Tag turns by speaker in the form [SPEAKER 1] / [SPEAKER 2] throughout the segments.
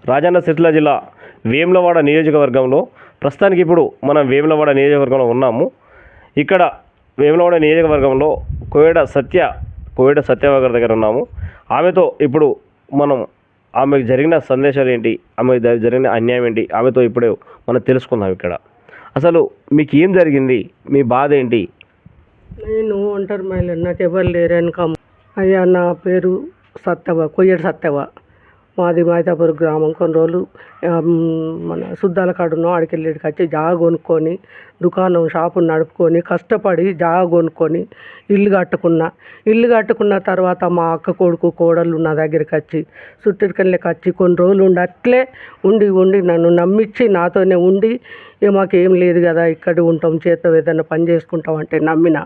[SPEAKER 1] రాజన్న సిరిసిల్ల జిల్లా వేములవాడ నియోజకవర్గంలో ప్రస్తుతానికి ఇప్పుడు మనం వేములవాడ నియోజకవర్గంలో ఉన్నాము. ఇక్కడ వేములవాడ నియోజకవర్గంలో కోయడ సత్యవ గారి దగ్గర ఉన్నాము. ఆమెతో ఇప్పుడు ఆమెకు జరిగిన సందేశాలు ఏంటి, ఆమెకు జరిగిన అన్యాయం ఏంటి, ఆమెతో ఇప్పుడు మనం తెలుసుకుందాం. ఇక్కడ అసలు మీకు ఏం జరిగింది, మీ బాధ ఏంటి?
[SPEAKER 2] నేను ఒంటరి మహిళ, నాకు ఎవరు లేరు వెనక. అయ్యా, నా పేరు కోయడ సత్యవ. మాది మైతాపూర్ గ్రామం. కొన్ని రోజులు మన శుద్ధాల కాడున్నాం. ఆడికి వెళ్ళేటికి వచ్చి జాగ కొనుక్కొని దుకాణం షాపు నడుపుకొని కష్టపడి జాగ కొనుక్కొని ఇల్లు కట్టుకున్న తర్వాత మా అక్క కొడుకు కోడళ్ళు నా దగ్గరికి వచ్చి చుట్టరికల్లోకి వచ్చి కొన్ని రోజులు అట్లే ఉండి నన్ను నమ్మించి నాతోనే ఉండి మాకేం లేదు కదా, ఇక్కడ ఉంటాం, చేత ఏదైనా పని చేసుకుంటాం అంటే నమ్మిన.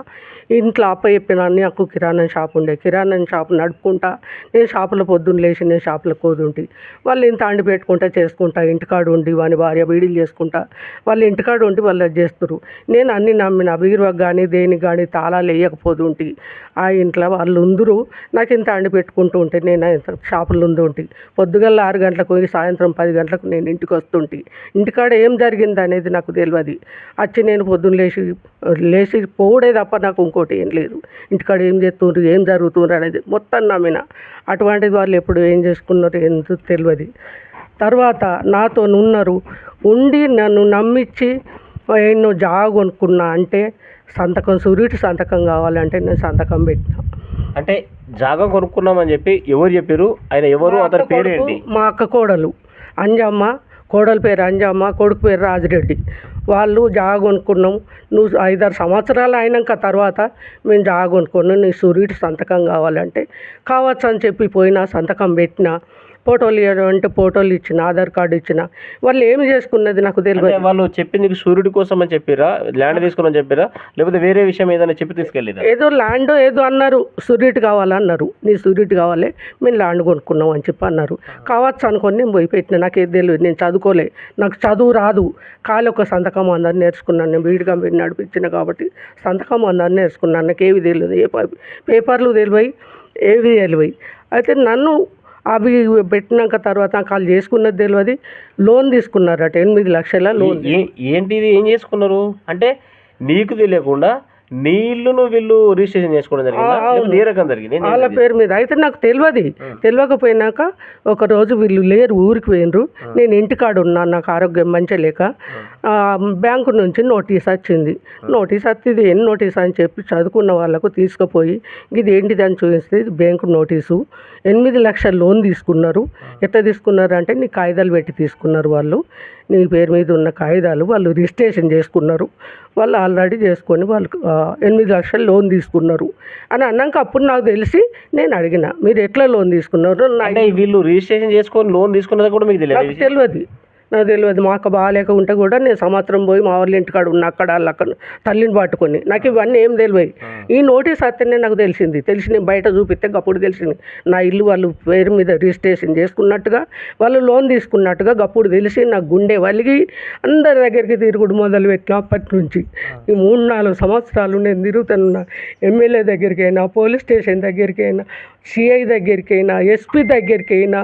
[SPEAKER 2] ఇంట్లో అప్ప చెప్పిన నాకు కిరాణా షాప్ ఉండే, కిరాణా షాప్ నడుపుకుంటా నేను షాపులో పొద్దున్న లేచి నేను షాపులో కోదుంటి. వాళ్ళు ఇంత అండి పెట్టుకుంటా చేసుకుంటా, ఇంటికాడ ఉండి వాని భార్య బీడీలు చేసుకుంటా వాళ్ళు ఇంటికాడ ఉండి వాళ్ళు అది చేస్తారు. నేను అన్నీ నమ్మిన. బీరువాకి కానీ దేనికి కానీ తాళాలు వేయకపోతుంటి. ఆ ఇంట్లో వాళ్ళు ఉందరు, నాకు ఇంత అండి పెట్టుకుంటూ ఉంటే నేను షాపులు ఉండి పొద్దుగల 6 గంటలకు పోయి సాయంత్రం 10 గంటలకు నేను ఇంటికి వస్తుంటే ఇంటికాడ ఏం జరిగింది అనేది నాకు తెలియదు. వచ్చి నేను పొద్దున్న లేచి పోవడే తప్ప నాకు ఇంకోటి ఏం లేదు. ఇంటికాడ ఏం చేస్తున్నారు, ఏం జరుగుతున్నారు అనేది మొత్తం నమ్మిన. అటువంటిది వాళ్ళు ఎప్పుడు ఏం చేసుకున్నారో ఎందుకు తెలియదు. తర్వాత నాతో ఉండి నన్ను నమ్మించి ఎన్నో జాగ కొనుక్కున్నా అంటే సూర్యుడి సంతకం కావాలంటే నేను సంతకం పెట్టిన.
[SPEAKER 1] అంటే జాగా కొనుక్కున్నామని చెప్పి ఎవరు చెప్పారు? ఆయన ఎవరు, అతని పేరు ఏంటి?
[SPEAKER 2] మా అక్క కోడలు అంజమ్మ, కోడల పేరు అంజమ్మ, కొడుకు పేరు రాజిరెడ్డి. వాళ్ళు జాగ కొనుక్కున్నాం. నువ్వు 5-6 సంవత్సరాలు అయినాక తర్వాత మేము జాగ కొనుక్కున్నాం, నీ సూర్యుడి సంతకం కావాలంటే కావచ్చు అని చెప్పి పోయినా సంతకం పెట్టిన. ఫోటోలు ఇవ్వడం అంటే ఫోటోలు ఇచ్చిన, ఆధార్ కార్డు ఇచ్చిన. వాళ్ళు ఏమి చేసుకున్నది నాకు తెలియదు.
[SPEAKER 1] వాళ్ళు చెప్పింది సూర్యుడి కోసం అని చెప్పారా, ల్యాండ్ తీసుకుని చెప్పారా, లేకపోతే వేరే విషయం ఏదైనా చెప్పి తీసుకెళ్ళేదా?
[SPEAKER 2] ఏదో ల్యాండ్ ఏదో అన్నారు, సూర్యుడి కావాలన్నారు. నీ సూర్యుడి కావాలి, మేము ల్యాండ్ కొనుక్కున్నాం అని చెప్పి అన్నారు. కావచ్చు అనుకొని నేను పోయి పెట్టిన. నాకు ఏది తెలియదు, నేను చదువుకోలే, నాకు చదువు రాదు. ఖాళీ ఒక సంతకం అందరిని నేర్చుకున్నాను. నేను బీడ్ కంపెనీ నడిపించిన కాబట్టి సంతకం అందరిని నేర్చుకున్నాను. నాకు ఏవి తెలియదు, ఏ పేపర్లు తెలియదు, ఏవి తెలియదు. అయితే నన్ను అవి పెట్టినాక తర్వాత వాళ్ళు చేసుకున్నది తెలియదు. లోన్ తీసుకున్నారట 8 లక్షల లోన్.
[SPEAKER 1] ఏంటిది, ఏం చేసుకున్నారు అంటే నీకు తెలియకుండా నీ ఇల్లును వీళ్ళు రిజిస్ట్రేషన్ చేసుకోవడం జరిగింది
[SPEAKER 2] వాళ్ళ పేరు మీద. అయితే నాకు తెలియకపోయినాక ఒకరోజు వీళ్ళు లేరు, ఊరికి పోయినరు. నేను ఇంటికాడ ఉన్నాను, నాకు ఆరోగ్యం మంచిగా లేక. బ్యాంకు నుంచి నోటీస్ వచ్చింది. నోటీస్ వస్తుంది, ఏం నోటీస్ అని చెప్పి చదువుకున్న వాళ్ళకు తీసుకుపోయి ఇది ఏంటిది అని చూపిస్తే ఇది బ్యాంకు నోటీసు. 8 లక్షల లోన్ తీసుకున్నారు. ఎట్లా తీసుకున్నారు అంటే నీ కాగితాలు పెట్టి తీసుకున్నారు. వాళ్ళు నీ పేరు మీద ఉన్న కాగితాలు వాళ్ళు రిజిస్ట్రేషన్ చేసుకున్నారు. వాళ్ళు ఆల్రెడీ చేసుకొని వాళ్ళు 8 లక్షలు లోన్ తీసుకున్నారు అని అన్నాక అప్పుడు నాకు తెలిసి నేను అడిగిన, మీరు ఎట్లా లోన్ తీసుకున్నారు?
[SPEAKER 1] అంటే వీళ్ళు రిజిస్ట్రేషన్ చేసుకొని లోన్ తీసుకున్నది కూడా మీకు
[SPEAKER 2] తెలియదు. నాకు తెలియదు. మా అక్క బాగాలేక ఉంటే కూడా నేను సంవత్సరం పోయి మా వాళ్ళ ఇంటికాడ ఉన్న అక్కడ తల్లిని పట్టుకొని నాకు ఇవన్నీ ఏం తెలియదు. ఈ నోటీస్ వస్తేనే నాకు తెలిసింది. నేను బయట చూపిస్తే అప్పుడు తెలిసింది నా ఇల్లు వాళ్ళు పేరు మీద రిజిస్ట్రేషన్ చేసుకున్నట్టుగా, వాళ్ళు లోన్ తీసుకున్నట్టుగా. అప్పుడు తెలిసి నాకు గుండె వలిగి అందరి దగ్గరికి తిరుగుడు మొదలు పెట్టిన. అప్పటి నుంచి ఈ 3-4 సంవత్సరాలు నేను తిరుగుతున్నా. ఎమ్మెల్యే దగ్గరికైనా, పోలీస్ స్టేషన్ దగ్గరికైనా, సిఐ దగ్గరికైనా, ఎస్పీ దగ్గరికైనా,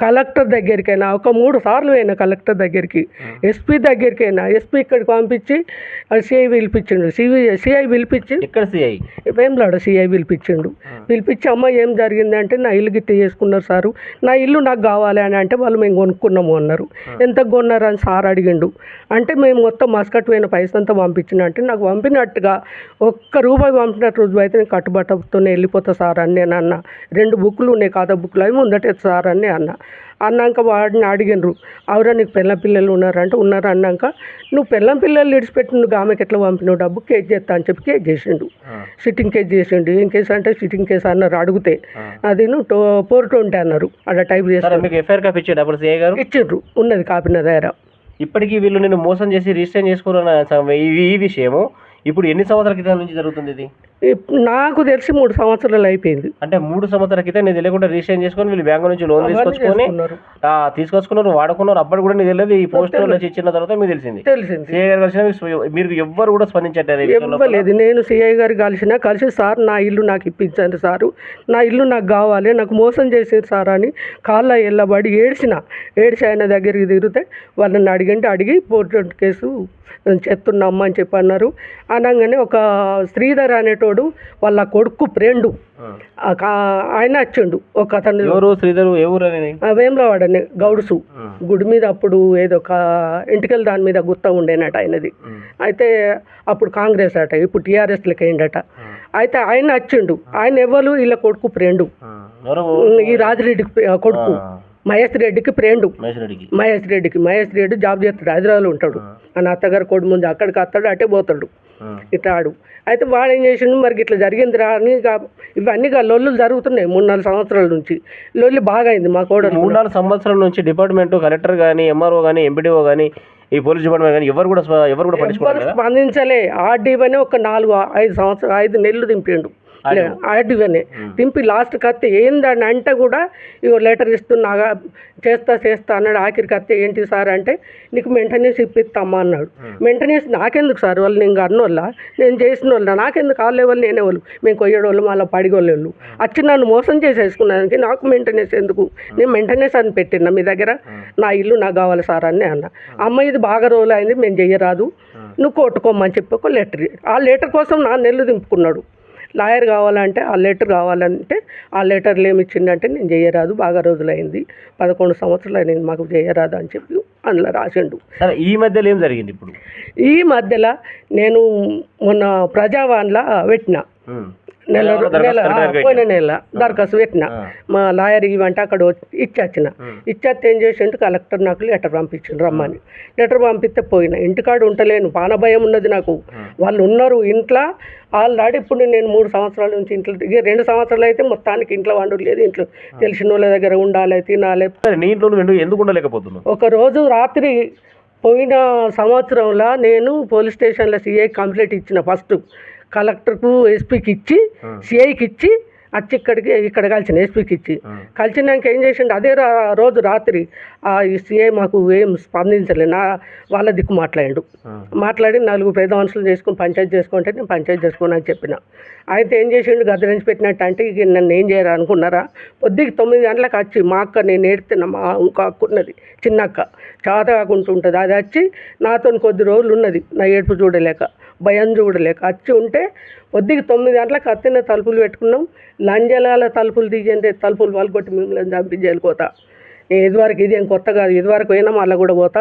[SPEAKER 2] కలెక్టర్ దగ్గరికైనా. ఒక 3 సార్లు అయినా కలెక్టర్ దగ్గరికి, ఎస్పీ దగ్గరికైనా. ఎస్పీ ఇక్కడికి పంపించి సిఐ పిలిపించిండు. సిఐ పిలిపించి
[SPEAKER 1] ఇక్కడ సిఐ
[SPEAKER 2] వేములాడ సిఐ పిలిపించి అమ్మ ఏం జరిగింది అంటే నా ఇల్లు గిట్ట చేసుకున్నారు సారు, నా ఇల్లు నాకు కావాలి అని అంటే వాళ్ళు మేము కొనుక్కున్నాము అన్నారు. ఎంత కొన్నారు అని సార్ అడిగిండు. అంటే మేము మొత్తం మస్కట్ పోయిన పైసంతా పంపించిన అంటే నాకు పంపినట్టుగా ₹1 పంపినట్టు రోజు అయితే నేను కట్టుబట్టతోనే వెళ్ళిపోతా సార్ అని నేను అన్న. 2 బుక్లు ఉన్నాయి, ఖాతా బుక్లు, అవి ముందటే సార్ అని అన్నాక వాడిని అడిగినరు, అవురా నీకు పిల్లలు ఉన్నారంటే ఉన్నారు అన్నాక నువ్వు పిల్లలు విడిచిపెట్టి నువ్వు ఆమెకి ఎట్లా పంపినావు డబ్బు, కేసు చేస్తా అని చెప్పి కేసు చేసిండు. సిట్టింగ్ కేసు చేసిండు. ఏం కేసు అంటే సిట్టింగ్ కేసు అన్నారు. అడిగితే అది నువ్వు 420 అన్నారు. అలా టైప్ చేసి ఇచ్చిండ్రు. ఉన్నది కాపీ నా దగ్గర.
[SPEAKER 1] ఇప్పటికీ వీళ్ళు నేను మోసం చేసి రిజిస్టర్ చేసుకోవాలన్న ఈ విషయము ఇప్పుడు ఎన్ని సంవత్సరాల క్రితం నుంచి జరుగుతుంది ఇది?
[SPEAKER 2] నాకు తెలిసి 3 సంవత్సరాలు అయిపోయింది.
[SPEAKER 1] అంటే 3 సంవత్సరాల క్రితం నీకు తెలియకుండా రిజిస్ట్రేషన్ చేసుకొని వీళ్ళు బ్యాంకు నుంచి లోన్
[SPEAKER 2] అవన్నీ
[SPEAKER 1] తీసుకొచ్చుకొని
[SPEAKER 2] చేసుకున్నారు.
[SPEAKER 1] తీసుకొచ్చుకున్నారు, వాడుకున్నారు. అప్పటి కూడా నీకు తెలియదు, ఈ పోస్ట్ నుంచి ఇచ్చిన తర్వాత మీకు తెలిసింది.
[SPEAKER 2] తెలిసింది.
[SPEAKER 1] సిఐ గారు కలిసిన మీరు ఎవ్వరు కూడా స్పందించట్లేదు ఈ విషయంలో?
[SPEAKER 2] ఇవ్వలేదు. నేను సిఐ గారు కలిసి సార్ నా ఇల్లు నాకు ఇప్పించండి సారు, నా ఇల్లు నాకు కావాలి, నాకు మోసం చేసేది సార్ అని కాళ్ళ ఎల్లబడి ఏడ్చి ఆయన దగ్గరికి తిరిగితే వాళ్ళని అడిగి పోర్టు కేసు చేస్తున్నామ్మా అని చెప్పి అన్నారు. అనగానే ఒక శ్రీధర్ అనేటోడు వాళ్ళ కొడుకు ఫ్రెండు ఆయన వచ్చిండు. ఒక అతను
[SPEAKER 1] ఎవరు శ్రీధర్, ఎవరు అని?
[SPEAKER 2] వేములవాడని గౌడుసు గుడి మీద అప్పుడు ఏదో ఒక ఇంటికెళ్ళి దాని మీద గుత్త ఉండేనట ఆయనది. అయితే అప్పుడు కాంగ్రెస్ అట, ఇప్పుడు టీఆర్ఎస్లకి అయిందట. అయితే ఆయన వచ్చిండు. ఆయన ఎవరు వీళ్ళ కొడుకు ఫ్రెండు, ఈ రాజిరెడ్డి కొడుకు మహేష్ రెడ్డికి ఫ్రెండు. మహేష్ రెడ్డి జాబ్ చేస్తాడు, హైదరాబాద్లో ఉంటాడు. ఆయన అత్తగారు కొడు ముందు అక్కడికి వస్తాడు, అటే పోతాడు ఇట్లా అయితే వాడు ఏం చేసిండు, మరి ఇట్లా జరిగిందిరా అని ఇవన్నీ లొల్లులు జరుగుతున్నాయి 3-4 సంవత్సరాల నుంచి. లొల్లి బాగా అయింది మా కోడలు.
[SPEAKER 1] 3-4 సంవత్సరాల నుంచి డిపార్ట్మెంట్, కలెక్టర్ కానీ, ఎంఆర్ఓ కానీ, ఎంపీడీఓ కానీ, ఈ పోలీస్ డిపార్ట్మెంట్ కానీ ఎవరు కూడా
[SPEAKER 2] స్పందించలే. ఆర్డీవనే ఒక 4-5 నెలలు దింపిండు. ఆర్డీవనే దింపి లాస్ట్కి వస్తే ఏందని అంటే కూడా ఇగో లెటర్ ఇస్తున్నా చేస్తా అన్నాడు. ఆఖరికి వస్తే ఏంటి సార్ అంటే నీకు మెయింటెనెన్స్ ఇప్పిస్తామా అన్నాడు. మెయింటెనెన్స్ నాకెందుకు సార్, వాళ్ళు నేను అన్నోళ్ళ, నేను చేసిన వాళ్ళ, నాకెందుకు వాళ్ళే వాళ్ళు నేనే వాళ్ళు, మేము కొయ్యేవాళ్ళు మళ్ళీ పడిగోళ్ళు వచ్చి నన్ను మోసం చేసేసుకున్నానికి నాకు మెయింటెనెన్స్ ఎందుకు, నేను మెయింటెనెన్స్ అని పెట్టినా మీ దగ్గర, నా ఇల్లు నాకు కావాలి సార్ అని అన్న. అమ్మ ఇది బాగా రోజులు అయింది, మేము చెయ్యరాదు, నువ్వు కొట్టుకోమని చెప్పి ఒక లెటర్, ఆ లెటర్ కోసం నా నెల్లు దింపుకున్నాడు. లాయర్ కావాలంటే ఆ లెటర్ కావాలంటే ఆ లెటర్లు ఏమి ఇచ్చిండంటే నేను చేయరాదు, బాగా రోజులైంది, 11 సంవత్సరాలు అయింది మాకు చేయరాదు అని చెప్పి అందులో రాసిండు.
[SPEAKER 1] సరే, ఈ మధ్యలో ఏం జరిగింది? ఇప్పుడు ఈ
[SPEAKER 2] మధ్యలో నేను మొన్న ప్రజావాన్లా పెట్టిన పోయిన నెల దరఖాస్తు పెట్టిన, మా లాయర్ ఇవంటే అక్కడ ఇచ్చేస్తే ఏం చేసిండు, కలెక్టర్ నాకు లెటర్ పంపించిండు రమ్మని. లెటర్ పంపిస్తే పోయినా, ఇంటికాడ ఉండలేను, పానభయం ఉన్నది నాకు. వాళ్ళు ఉన్నారు ఇంట్లో ఆల్రెడీ. ఇప్పుడు నేను 3 సంవత్సరాల నుంచి ఇంట్లో, 2 సంవత్సరాలు అయితే మొత్తానికి ఇంట్లో వండు లేదు, ఇంట్లో తెలిసిన వాళ్ళ దగ్గర ఉండాలి, తినాలి.
[SPEAKER 1] ఎందుకు ఉండలేకపోతున్నాను?
[SPEAKER 2] ఒకరోజు రాత్రి పోయిన సంవత్సరంలో నేను పోలీస్ స్టేషన్లో సిఐ కంప్లైంట్ ఇచ్చిన, ఫస్ట్ కలెక్టర్కు ఎస్పీకి ఇచ్చి సిఐకి ఇచ్చి వచ్చి ఇక్కడ కలిసిన, ఎస్పీకి ఇచ్చి కలిసినాక ఏం చేసిండు, అదే రోజు రాత్రి ఆ సిఐ మాకు ఏం స్పందించలే, వాళ్ళ దిక్కు మాట్లాడి 4 పెద్ద మనుషులు చేసుకుని పంచాయతీ చేసుకుంటే నేను పంచాయతీ చేసుకోను అని చెప్పిన. అయితే ఏం చేసిండు, గద్దరించి పెట్టినట్టు అంటే ఇక నన్ను ఏం చేయరా అనుకున్నారా, పొద్దుకి 9 గంటలకు వచ్చి మా అక్క, నేను ఏడుతున్నా, మా ఇంకో అక్క ఉన్నది చిన్న అక్క, చేత కాకుండా ఉంటుంది, అది వచ్చి నాతో కొద్ది రోజులు ఉన్నది, నా ఏడుపు చూడలేక భయం చూడలేక వచ్చి ఉంటే పొద్దుకి 9 గంటలకు అత్తిన తలుపులు పెట్టుకున్నాం. లంజలాల తలుపులు తీయండి, తలుపులు వాళ్ళు కొట్టి మిమ్మల్ని చంపించేయాలి పోతా. నేను ఇదివరకు ఇదేం కొత్త కాదు, ఇదివరకు పోయినా మళ్ళీ కూడా పోతా,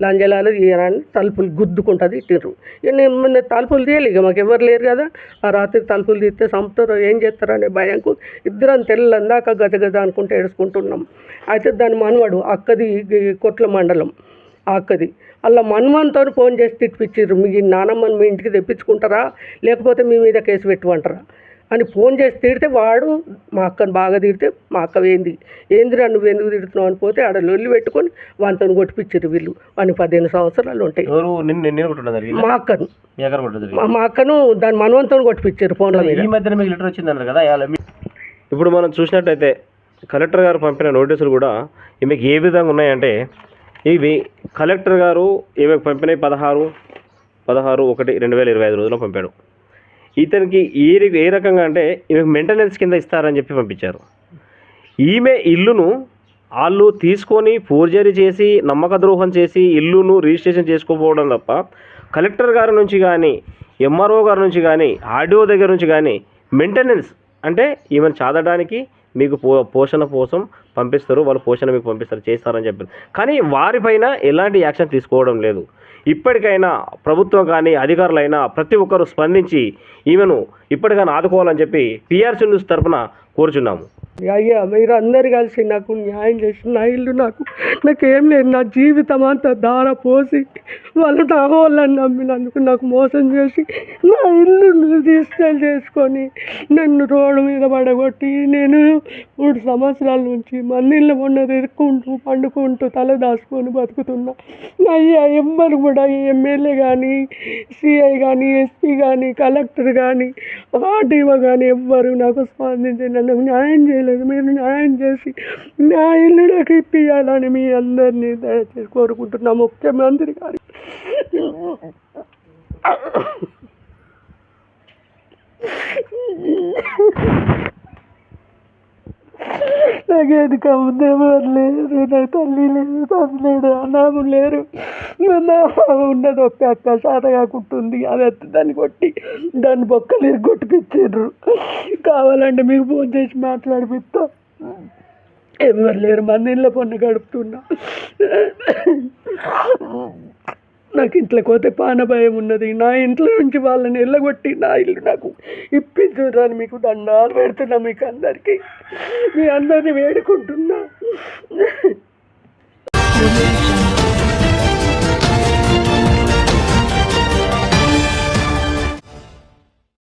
[SPEAKER 2] లంజలాలు తీయని తలుపులు గుద్దుకుంటుంది ఇట్టిర్రు. ఇక నేను తలుపులు తీయాలి, ఇక మాకు ఎవరు లేరు కదా, ఆ రాత్రి తలుపులు తీస్తే చంపుతారో ఏం చేస్తారో అనే భయంకు ఇద్దరం తెల్లందాక గజ అనుకుంటూ ఏడుచుకుంటున్నాం. అయితే దాని మనవడు అక్కది కొట్ల మండలం, అక్కది అలా మన్మన్తో ఫోన్ చేసి తిప్పించారు, మీ నానమ్మని మీ ఇంటికి తెప్పించుకుంటారా లేకపోతే మీ మీద కేసు పెట్టుకుంటారా అని ఫోన్ చేసి తిడితే వాడు మా అక్కను బాగా తిడితే మా అక్క ఏందిరా నువ్వు ఎందుకు తిడుతున్నావు అని పోతే ఆడ లొల్లి పెట్టుకొని వానితో కొట్టిపించారు వీళ్ళు. వానికి 15 సంవత్సరాలు ఉంటాయి. మా అక్కను దాని మనవంతో కొట్టిపించారు ఫోన్ల మీద.
[SPEAKER 1] ఇప్పుడు మనం చూసినట్టయితే కలెక్టర్ గారు పంపిన నోటీసులు కూడా ఈమెకి ఏ విధంగా ఉన్నాయంటే, ఇవి కలెక్టర్ గారు ఈమెకు పంపినవి 16/1/2025 రోజుల్లో పంపాడు. ఇతనికి ఏ రకంగా అంటే ఈమెకు మెయింటెనెన్స్ కింద ఇస్తారని చెప్పి పంపించారు. ఈమె ఇల్లును వాళ్ళు తీసుకొని ఫోర్జరీ చేసి నమ్మక ద్రోహం చేసి ఇల్లును రిజిస్ట్రేషన్ చేసుకోకపోవడం తప్ప కలెక్టర్ గారి నుంచి కానీ, ఎంఆర్ఓ గారి నుంచి కానీ, ఆర్డీఓ దగ్గర నుంచి కానీ మెయింటెనెన్స్ అంటే ఈమెను చాదడానికి మీకు పోషణ కోసం పంపిస్తారు, వాళ్ళు పోషణ మీకు పంపిస్తారు, చేస్తారని చెప్పారు. కానీ వారిపైన ఎలాంటి యాక్షన్ తీసుకోవడం లేదు. ఇప్పటికైనా ప్రభుత్వం కానీ అధికారులైనా ప్రతి ఒక్కరూ స్పందించి ఈమెను ఇప్పటికైనా ఆదుకోవాలని చెప్పి పిఆర్సీ న్యూస్ తరఫున కోరుచున్నాము.
[SPEAKER 2] అయ్యా మీరు అందరు కలిసి నాకు న్యాయం చేసి నా ఇల్లు నాకేం లేదు, నా జీవితం అంతా దార పోసి వాళ్ళు నా వాళ్ళని నమ్మినందుకు నాకు మోసం చేసి నా ఇల్లు రిజిస్టర్ చేసుకొని నన్ను రోడ్డు మీద పడగొట్టి నేను 3 సంవత్సరాల నుంచి మన్నీళ్ళ మొన్న తిరుక్కుంటూ పండుకుంటూ తల దాచుకొని బతుకుతున్నా. అయ్యా ఎవ్వరు కూడా ఎమ్మెల్యే కానీ సిఐ కానీ ఎస్పీ కానీ కలెక్టర్ కానీ ఆర్డీఓ కానీ ఎవ్వరు నాకు స్పందించి నన్ను న్యాయం చేయలేదు. మీరు న్యాయం చేసి నా ఇల్లు నాకు ఇప్పియాలని మీ అందరినీ దయచేసి కోరుకుంటున్నా. ముఖ్యమంత్రి గారి నాకేది కమ్ముదేవారు లేరు, నా తల్లి లేదు, తండ్రి లేడు, అన్నాము లేరు. ఉన్నది ఒక్క అక్క శాత కాకుంటుంది, అది దాన్ని కొట్టి దాన్ని బొక్కలు కొట్టిపించారు. కావాలంటే మీకు ఫోన్ చేసి మాట్లాడిపిస్తా. ఎవరు లేరు, మన ఇళ్ళ పన్ను గడుపుతున్నా. నాకు ఇంట్లో పోతే పాన భయం ఉన్నది. నా ఇంట్లో నుంచి వాళ్ళని వెళ్ళగొట్టి నా ఇల్లు నాకు ఇప్పించుదని మీకు దండాలు పెడుతున్నా. మీకు అందరికీ మీ అందరినీ వేడుకుంటున్నా.